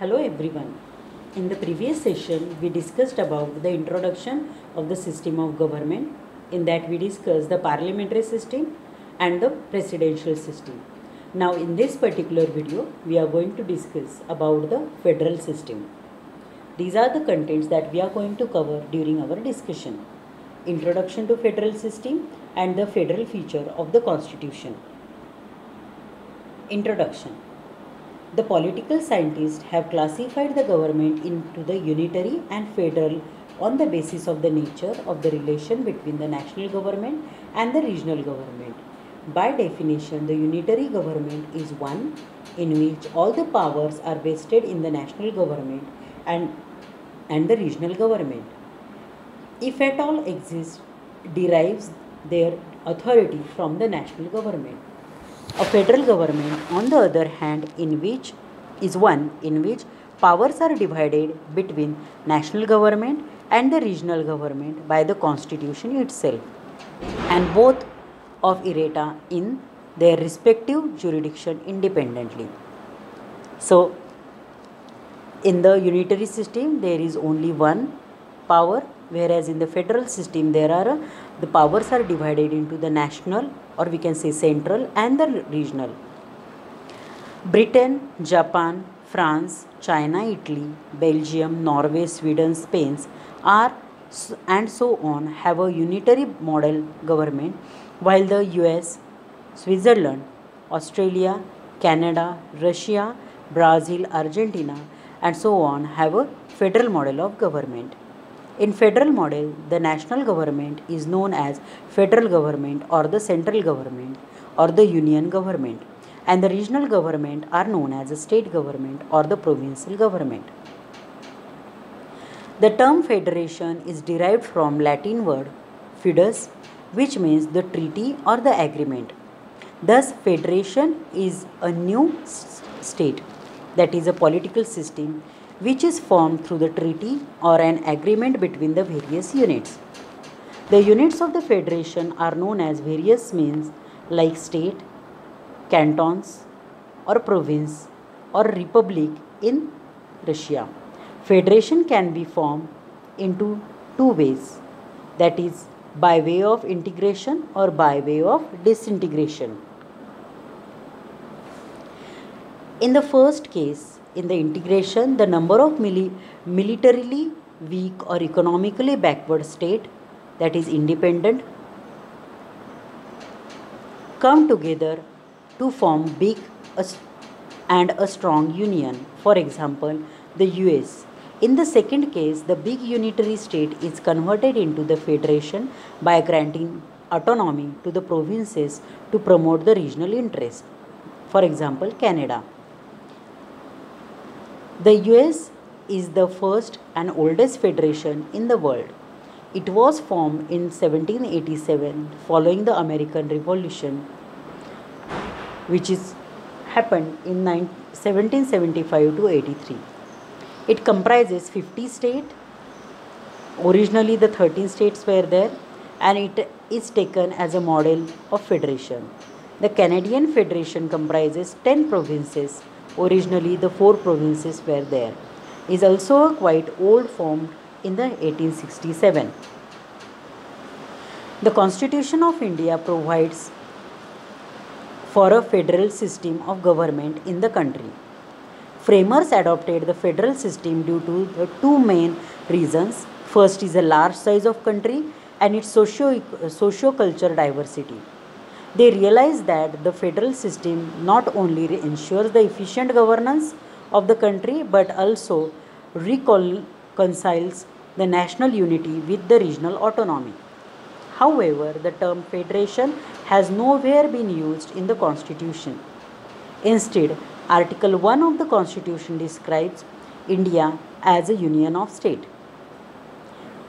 Hello everyone. In the previous session, we discussed about the introduction of the system of government. In that, we discussed the parliamentary system and the presidential system. Now, in this particular video, we are going to discuss about the federal system. These are the contents that we are going to cover during our discussion. Introduction to federal system and the federal feature of the constitution. Introduction. The political scientists have classified the government into the unitary and federal on the basis of the nature of the relation between the national government and the regional government. By definition, the unitary government is one in which all the powers are vested in the national government and the regional government, if at all exists, derives their authority from the national government. A federal government, on the other hand, in which powers are divided between national government and the regional government by the constitution itself, and both operate in their respective jurisdiction independently. So, in the unitary system, there is only one power, whereas in the federal system, the powers are divided into the national, or we can say central, and the regional. Britain, Japan, France, China, Italy, Belgium, Norway, Sweden, Spain and so on have a unitary model government, while the US, Switzerland, Australia, Canada, Russia, Brazil, Argentina and so on have a federal model of government. In federal model, the national government is known as federal government or the central government or the union government, and the regional government are known as the state government or the provincial government. The term federation is derived from Latin word fidus, which means the treaty or the agreement. Thus, federation is a new state, that is a political system which is formed through the treaty or an agreement between the various units. The units of the federation are known as various means like state, cantons or province or republic in Russia. Federation can be formed into two ways, that is by way of integration or by way of disintegration. In the first case, in the integration, the number of militarily weak or economically backward state, that is independent, come together to form big and a strong union. For example, the US. In the second case, the big unitary state is converted into the federation by granting autonomy to the provinces to promote the regional interest. For example, Canada. The US is the first and oldest federation in the world. It was formed in 1787 following the American Revolution, which happened in 1775 to 83. It comprises 50 states. Originally, the 13 states were there, and it is taken as a model of federation. The Canadian Federation comprises 10 provinces. Originally, the 4 provinces were there. It is also a quite old, formed in the 1867. The Constitution of India provides for a federal system of government in the country. Framers adopted the federal system due to the two main reasons. First is a large size of country and its socio-cultural diversity. They realized that the federal system not only ensures the efficient governance of the country but also reconciles the national unity with the regional autonomy. However, the term federation has nowhere been used in the Constitution. Instead, Article 1 of the Constitution describes India as a union of states.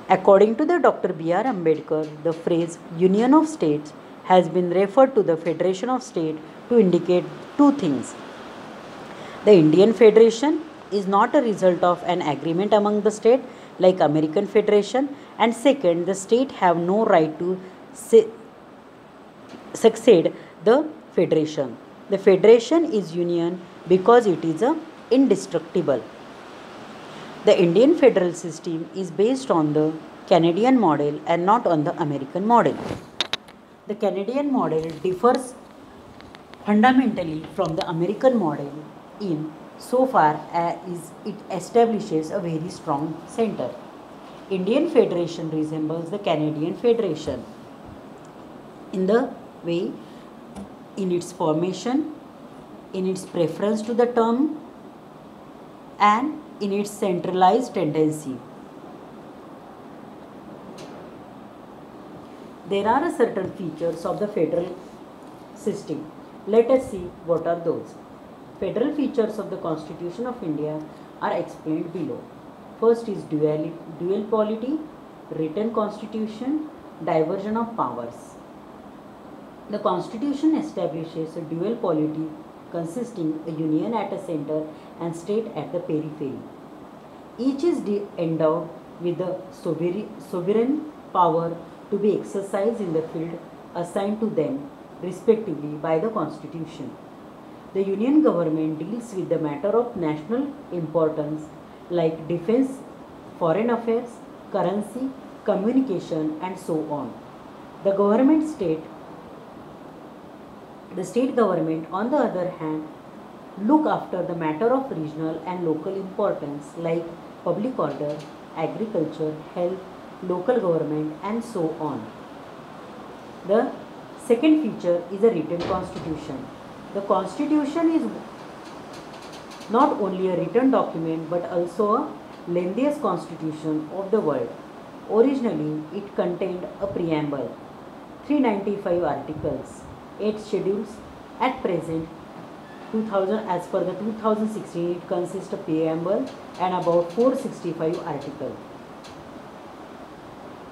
According to the Dr. B.R. Ambedkar, the phrase union of states has been referred to the Federation of States to indicate two things. The Indian Federation is not a result of an agreement among the states like American Federation, and second, the states have no right to succeed the Federation. The Federation is union because it is indestructible. The Indian federal system is based on the Canadian model and not on the American model. The Canadian model differs fundamentally from the American model in so far as it establishes a very strong center. Indian Federation resembles the Canadian Federation in the way, in its formation, in its preference to the term, and in its centralized tendency. There are certain features of the federal system. Let us see what are those. Federal features of the Constitution of India are explained below. First is dual polity, written constitution, diversion of powers. The Constitution establishes a dual polity consisting a union at a center and state at the periphery. Each is endowed with the sovereign power to be exercised in the field assigned to them respectively by the Constitution. The Union government deals with the matter of national importance like defense, foreign affairs, currency, communication, and so on. The state government, on the other hand, look after the matter of regional and local importance like public order, agriculture, health, local government, and so on. The second feature is a written constitution. The constitution is not only a written document but also a lengthiest constitution of the world. Originally, it contained a preamble, 395 articles, 8 schedules. At present, as per the 2016, it consists of preamble and about 465 articles.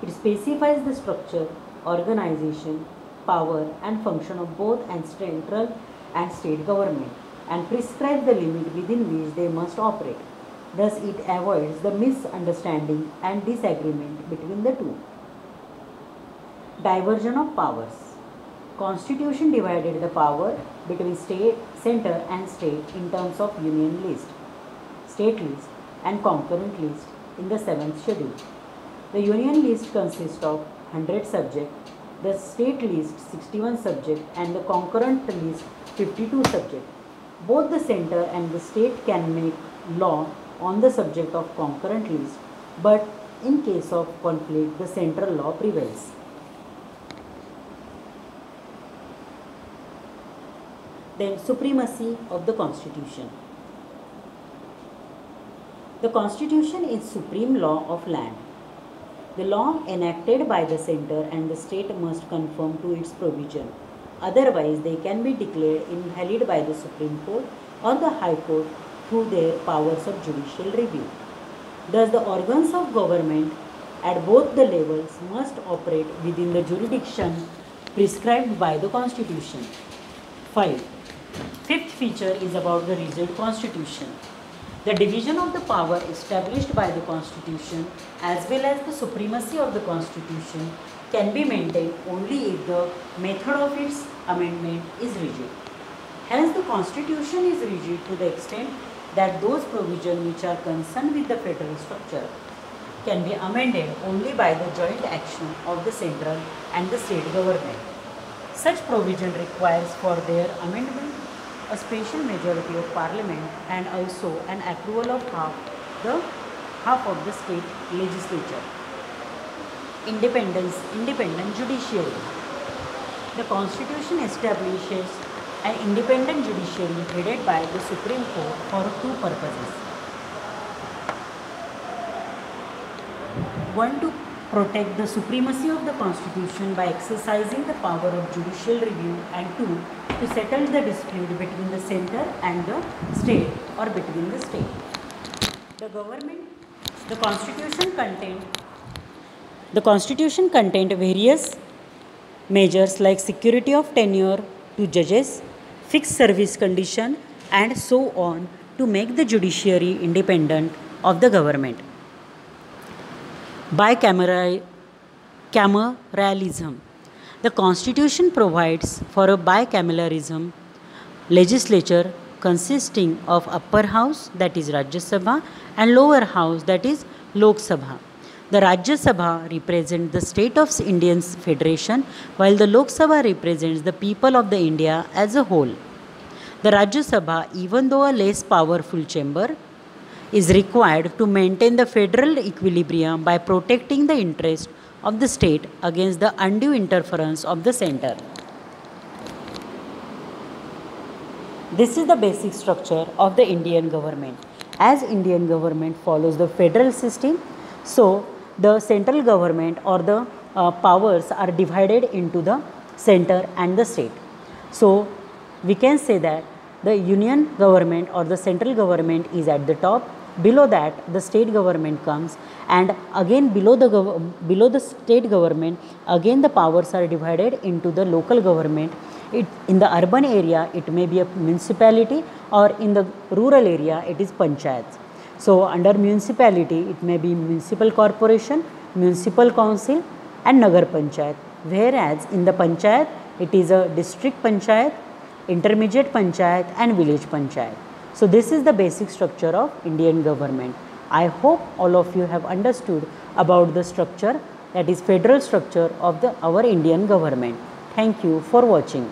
It specifies the structure, organization, power and function of both and central and state government and prescribes the limit within which they must operate. Thus, it avoids the misunderstanding and disagreement between the two. Diversion of powers. Constitution divided the power between state, center and state in terms of union list, state list and concurrent list in the 7th schedule. The union list consists of 100 subjects, the state list 61 subjects and the concurrent list 52 subjects. Both the center and the state can make law on the subject of concurrent list, but in case of conflict, the central law prevails. Then supremacy of the Constitution. The Constitution is supreme law of land. The law enacted by the center and the state must conform to its provision. Otherwise, they can be declared invalid by the Supreme Court or the High Court through their powers of judicial review. Thus, the organs of government at both the levels must operate within the jurisdiction prescribed by the Constitution. 5. Fifth feature is about the rigid Constitution. The division of the power established by the Constitution as well as the supremacy of the Constitution can be maintained only if the method of its amendment is rigid. Hence, the Constitution is rigid to the extent that those provisions which are concerned with the federal structure can be amended only by the joint action of the central and the state government. Such provision requires for their amendment a special majority of Parliament and also an approval of half of the state legislature. Independent judiciary. The Constitution establishes an independent judiciary headed by the Supreme Court for two purposes. One, to protect the supremacy of the Constitution by exercising the power of judicial review, and two, to settle the dispute between the center and the state or between the state. The Constitution contained various measures like security of tenure to judges, fixed service condition and so on to make the judiciary independent of the government. Bicameralism. The Constitution provides for a bicameralism legislature consisting of upper house, that is Rajya Sabha, and lower house, that is Lok Sabha. The Rajya Sabha represents the state of Indian Federation, while the Lok Sabha represents the people of the India as a whole. The Rajya Sabha, even though a less powerful chamber, is required to maintain the federal equilibrium by protecting the interest of the state against the undue interference of the center. This is the basic structure of the Indian government. As Indian government follows the federal system, so the central government or the powers are divided into the center and the state. So we can say that the union government or the central government is at the top. Below that the state government comes, and again below the state government, again the powers are divided into the local government. In the urban area it may be a municipality, or in the rural area it is panchayats. So under municipality it may be municipal corporation, municipal council and nagar panchayat, whereas in the panchayat it is a district panchayat, intermediate panchayat and village panchayat. So this is the basic structure of Indian government. I hope all of you have understood about the structure, that is federal structure of our Indian government. Thank you for watching.